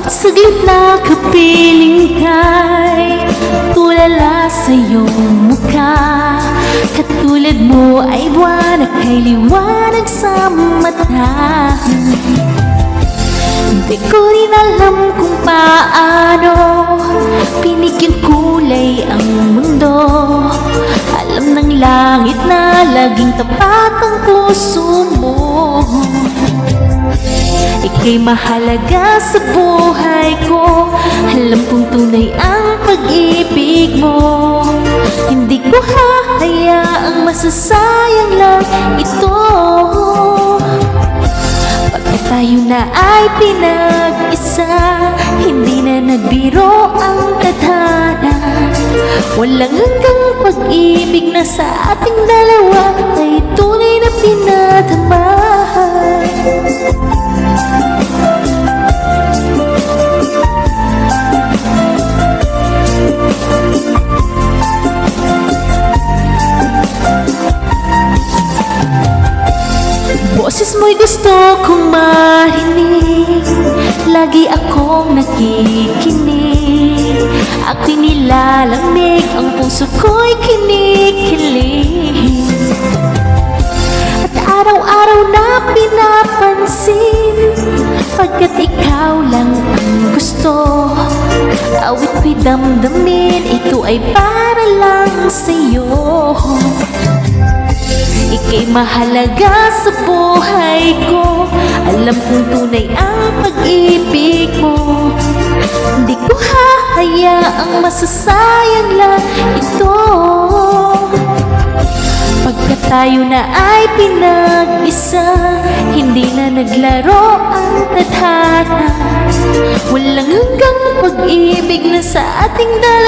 Saglit na kapiling kay tulala sa iyong mukha. Katulad mo ay buwan na kay liwanag sa mata. Hindi ko rin alam kung paano binigyan kulay ang mundo. Alam ng langit na laging tapat ang puso mo. Ika'y mahalaga sa buhay ko. Alam kong tunay ang pag-ibig mo. Hindi ko hahayaang masasayang lang ito. Pagka tayo na ay pinag-isa, hindi na nagbiro ang tadhana. Walang hanggang pag-ibig na sa ating dalawa ay tunay na pinatamahan. Boses mo'y gusto kong marinig, lagi akong nakikinig. Ako'y nilalamig, ang puso ko'y kinikilig. At araw-araw na pinapansin, pagkat ikaw lang ang gusto. Awit ko'y damdamin, ito ay para lang sa'yo. Ika'y mahalaga sa buhay ko. Alam kong tunay ang pag-ibig mo. Hindi ko hahayaang masasayang lang ito. Pagka tayo na ay pinag-isa, hindi na naglaro ang tadhana. Walang hanggang pag-ibig na sa ating dalawa